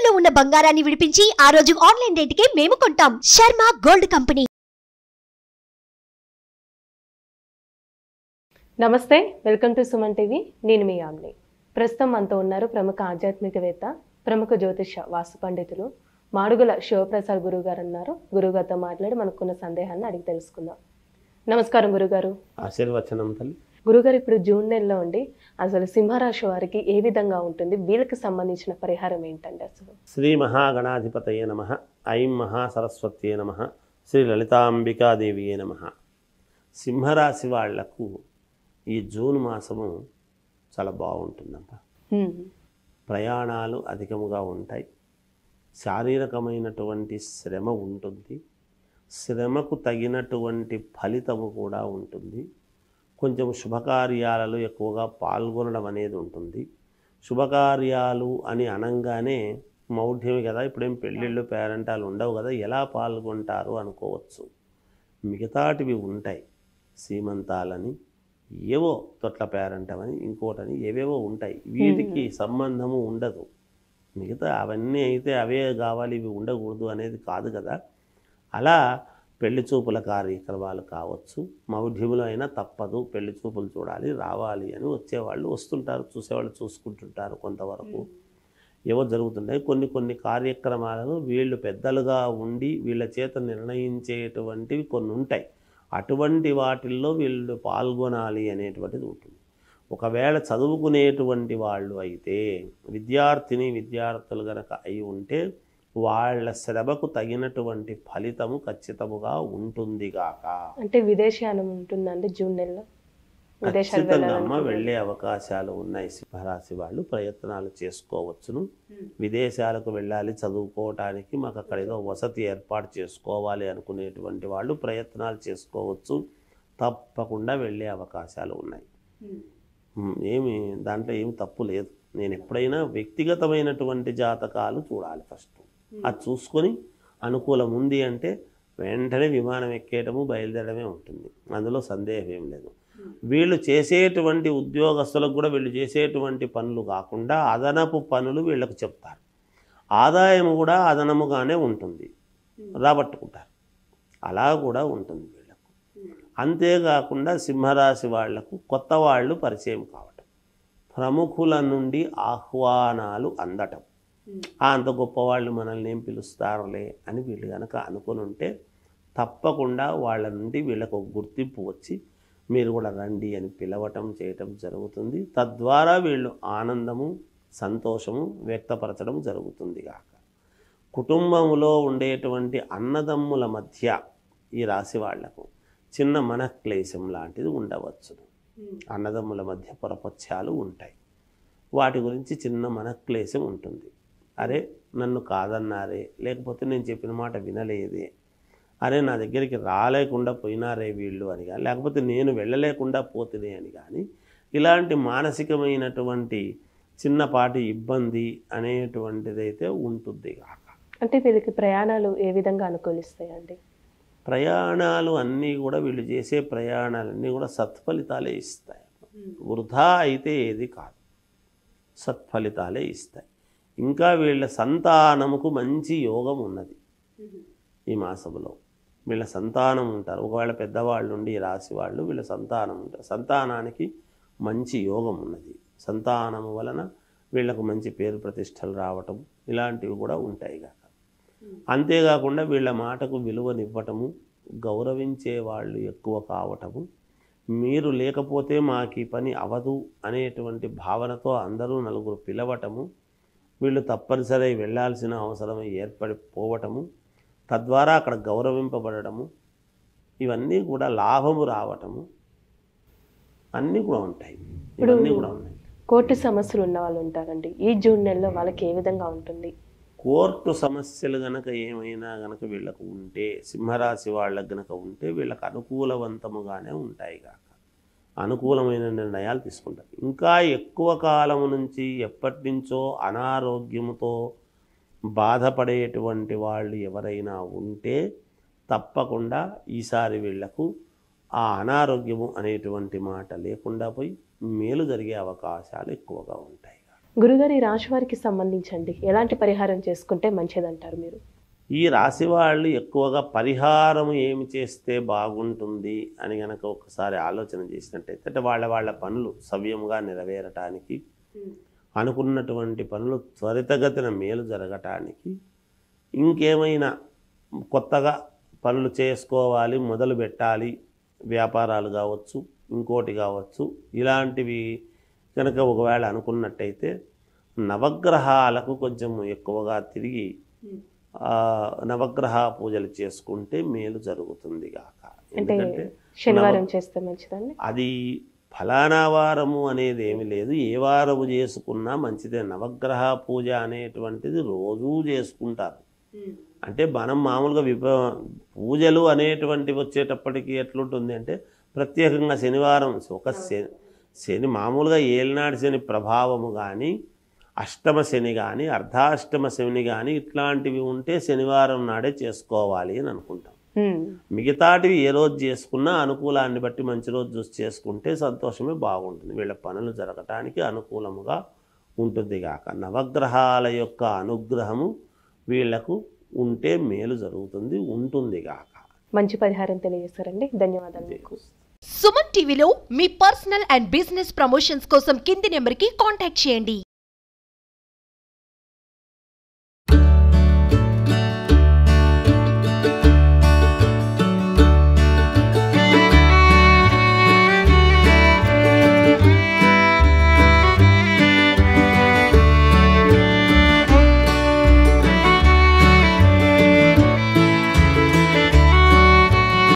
తాకట్టులో ఉన్న బంగారాన్ని విడిపించి ఆ రోజు ఆన్లైన్ రేటుకే మేము కొంటాం. Sharma gold company. నమస్తే, వెల్కమ్ టు సుమన్ టీవీ. నేను మీ ఆమ్ని. ప్రస్తుతం మనతో ఉన్నారు ప్రముఖ ఆధ్యాత్మికవేత్త, ప్రముఖ జ్యోతిష వాస్తు పండితులు మాడుగుల శివప్రసాద్ గురువు గారు అన్నారు. గురుగారితో మాట్లాడి మనకున్న సందేహాన్ని అడిగి తెలుసుకుందాం. నమస్కారం గురుగారు. ఆశీర్వచనం తల్లి. గురుగారు, ఇప్పుడు జూన్ నెలలో ఉండి అసలు సింహరాశి వారికి ఏ విధంగా ఉంటుంది, వీళ్ళకి సంబంధించిన పరిహారం ఏంటండి? అసలు శ్రీ మహాగణాధిపతయే నమః, ఐం మహాసరస్వత్యే నమః, శ్రీ లలితాంబికాదేవియే నమః. సింహరాశి వాళ్లకు ఈ జూన్ మాసము చాలా బాగుంటుందమ్మా. ప్రయాణాలు అధికముగా ఉంటాయి, శారీరకమైనటువంటి శ్రమ ఉంటుంది, శ్రమకు తగినటువంటి ఫలితము కూడా ఉంటుంది. కొంచెం శుభకార్యాలలో ఎక్కువగా పాల్గొనడం అనేది ఉంటుంది. శుభకార్యాలు అని అనంగానే మౌఢ్యమే కదా, ఇప్పుడేం పెళ్ళిళ్ళు పేరంటాలు ఉండవు కదా, ఎలా పాల్గొంటారు అనుకోవచ్చు. మిగతాటివి ఉంటాయి, సీమంతాలని, ఏవో తొట్ల పేరంటమని, ఇంకోటని, ఏవేవో ఉంటాయి. వీటికి సంబంధము ఉండదు. మిగతా అవన్నీ అయితే అవే కావాలి, ఇవి ఉండకూడదు అనేది కాదు కదా. అలా పెళ్లి చూపుల కార్యక్రమాలు కావచ్చు, మౌఢ్యములు అయినా తప్పదు, పెళ్లి చూపులు చూడాలి, రావాలి అని వచ్చేవాళ్ళు వస్తుంటారు, చూసేవాళ్ళు చూసుకుంటుంటారు. కొంతవరకు ఏవో జరుగుతుంటాయి. కొన్ని కార్యక్రమాలను వీళ్ళు పెద్దలుగా ఉండి వీళ్ళ చేత నిర్ణయించేటువంటివి కొన్ని ఉంటాయి. అటువంటి వాటిల్లో వీళ్ళు పాల్గొనాలి అనేటువంటిది ఉంటుంది. ఒకవేళ చదువుకునేటువంటి వాళ్ళు అయితే, విద్యార్థులు గనక అయి ఉంటే వాళ్ళ శ్రమకు తగినటువంటి ఫలితము ఖచ్చితముగా ఉంటుంది గాక. అంటే విదేశయానం ఉంటుందండి జూన్ నెలలో? ఖచ్చితంగా వెళ్ళే అవకాశాలు ఉన్నాయి. సింహరాశి వాళ్ళు ప్రయత్నాలు చేసుకోవచ్చును. విదేశాలకు వెళ్ళాలి చదువుకోవటానికి, మాకు అక్కడ ఏదో వసతి ఏర్పాటు చేసుకోవాలి అనుకునేటువంటి వాళ్ళు ప్రయత్నాలు చేసుకోవచ్చు. తప్పకుండా వెళ్ళే అవకాశాలు ఉన్నాయి. దాంట్లో ఏమి తప్పు లేదు. నేను ఎప్పుడైనా వ్యక్తిగతమైనటువంటి జాతకాలు చూడాలి ఫస్ట్. అది చూసుకొని అనుకూలం ఉంది అంటే వెంటనే విమానం ఎక్కేయటము, బయలుదేరడమే ఉంటుంది. అందులో సందేహం ఏం లేదు. వీళ్ళు చేసేటువంటి ఉద్యోగస్తులకు కూడా వీళ్ళు చేసేటువంటి పనులు కాకుండా అదనపు పనులు వీళ్ళకు చెప్తారు. ఆదాయం కూడా అదనముగానే ఉంటుంది, రాబట్టుకుంటారు. అలా కూడా ఉంటుంది వీళ్ళకు. అంతేకాకుండా సింహరాశి వాళ్లకు కొత్త వాళ్ళు పరిచయం కావటం, ప్రముఖుల నుండి ఆహ్వానాలు అందటం. అంత గొప్పవాళ్ళు మనల్ని ఏం పిలుస్తారులే అని వీళ్ళు కనుక అనుకుని ఉంటే తప్పకుండా వాళ్ళ నుండి వీళ్ళకు ఒక గుర్తింపు వచ్చి మీరు కూడా రండి అని పిలవటం చేయటం జరుగుతుంది. తద్వారా వీళ్ళు ఆనందము, సంతోషము వ్యక్తపరచడం జరుగుతుంది కాక. కుటుంబంలో ఉండేటువంటి అన్నదమ్ముల మధ్య ఈ రాశి వాళ్లకు చిన్న మనక్లేశం లాంటిది ఉండవచ్చు. అన్నదమ్ముల మధ్య పొరపత్యాలు ఉంటాయి. వాటి గురించి చిన్న మనక్లేశం ఉంటుంది. అరే నన్ను కాదన్నారే, లేకపోతే నేను చెప్పిన మాట వినలేదే, అరే నా దగ్గరికి రాలేకుండా పోయినారే వీళ్ళు అని కానీ, లేకపోతే నేను వెళ్ళలేకుండా పోతునే అని కానీ, ఇలాంటి మానసికమైనటువంటి చిన్నపాటి ఇబ్బంది అనేటువంటిదైతే ఉంటుంది కాక. అంటే వీళ్ళకి ప్రయాణాలు ఏ విధంగా అనుకూలిస్తాయండి? ప్రయాణాలు అన్నీ కూడా వీళ్ళు చేసే ప్రయాణాలన్నీ కూడా సత్ఫలితాలే ఇస్తాయి. వృధా అయితే ఏది కాదు, సత్ఫలితాలే ఇస్తాయి. ఇంకా వీళ్ళ సంతానముకు మంచి యోగం ఉన్నది. ఈ మాసంలో వీళ్ళ సంతానం ఉంటారు. ఒకవేళ పెద్దవాళ్ళు ఉండి ఈ రాశి వాళ్ళు వీళ్ళ సంతానం ఉంటారు. సంతానానికి మంచి యోగం ఉన్నది. సంతానము వలన వీళ్ళకు మంచి పేరు ప్రతిష్టలు రావటం ఇలాంటివి కూడా ఉంటాయి కాక. అంతేకాకుండా వీళ్ళ మాటకు విలువనివ్వటము, గౌరవించే వాళ్ళు ఎక్కువ కావటము, మీరు లేకపోతే మాకు ఈ పని అవదు అనేటువంటి భావనతో అందరూ నలుగురు పిలవటము, వీళ్ళు తప్పనిసరి వెళ్ళాల్సిన అవసరం ఏర్పడిపోవటము, తద్వారా అక్కడ గౌరవింపబడము, ఇవన్నీ కూడా లాభము రావటము అన్నీ కూడా ఉంటాయి. ఇవన్నీ కూడా ఉన్నాయి. కోర్టు సమస్యలు ఉన్న వాళ్ళు ఉంటారండి, ఈ జూన్ నెలలో వాళ్ళకి ఏ విధంగా ఉంటుంది? కోర్టు సమస్యలు గనక ఏమైనా గనక వీళ్ళకు ఉంటే, సింహరాశి వాళ్ళకు గనక ఉంటే వీళ్ళకు అనుకూలవంతముగానే ఉంటాయి కాక. అనుకూలమైన నిర్ణయాలు తీసుకుంటారు. ఇంకా ఎక్కువ కాలం నుంచి ఎప్పటి నుంచో అనారోగ్యముతో బాధపడేటువంటి వాళ్ళు ఎవరైనా ఉంటే తప్పకుండా ఈసారి వీళ్లకు ఆ అనారోగ్యము అనేటువంటి మాట లేకుండా పోయి మేలు జరిగే అవకాశాలు ఎక్కువగా ఉంటాయి. గురుగారు ఈ రాశి వారికి సంబంధించండి ఎలాంటి పరిహారం చేసుకుంటే మంచిదంటారు మీరు? ఈ రాశి వాళ్ళు ఎక్కువగా పరిహారం ఏమి చేస్తే బాగుంటుంది అని గనక ఒకసారి ఆలోచన చేసినట్టయితే, అంటే వాళ్ళ పనులు సవ్యంగా నెరవేరటానికి, అనుకున్నటువంటి పనులు త్వరితగతిన మేలు జరగటానికి, ఇంకేమైనా కొత్తగా పనులు చేసుకోవాలి, మొదలు పెట్టాలి, వ్యాపారాలు కావచ్చు, ఇంకోటి కావచ్చు, ఇలాంటివి కనుక ఒకవేళ అనుకున్నట్టయితే నవగ్రహాలకు కొంచెం ఎక్కువగా తిరిగి నవగ్రహ పూజలు చేసుకుంటే మేలు జరుగుతుంది గాక. ఎందుకంటే శనివారం చేస్తే మంచిదండి. అది ఫలానా వారము అనేది ఏమి లేదు, ఏ వారము చేసుకున్నా మంచిదే. నవగ్రహ పూజ అనేటువంటిది రోజూ చేసుకుంటారు. అంటే మనం మామూలుగా పూజలు అనేటువంటివి వచ్చేటప్పటికి ఎట్లుంటుంది అంటే, ప్రత్యేకంగా శనివారం ఒక శని మామూలుగా ఏలినాడు శని ప్రభావము కానీ, అష్టమ శని కానీ, అర్ధాష్టమ శని కానీ ఇట్లాంటివి ఉంటే శనివారం నాడే చేసుకోవాలి అని అనుకుంటాం. మిగతాటివి ఏ రోజు చేసుకున్నా అనుకూలాన్ని బట్టి మంచి రోజు చూసి చేసుకుంటే సంతోషమే బాగుంటుంది, వీళ్ళ పనులు జరగటానికి అనుకూలముగా ఉంటుంది గాక. నవగ్రహాల యొక్క అనుగ్రహము వీళ్లకు ఉంటే మేలు జరుగుతుంది, ఉంటుంది గాక. మంచి పరిహారం తెలియజేస్తారండి, ధన్యవాదాలు మీకు. సుమన్ టీవీలో మీ పర్సనల్ అండ్ బిజినెస్ ప్రమోషన్స్ కోసం కింది నెంబర్కి కాంటాక్ట్ చేయండి.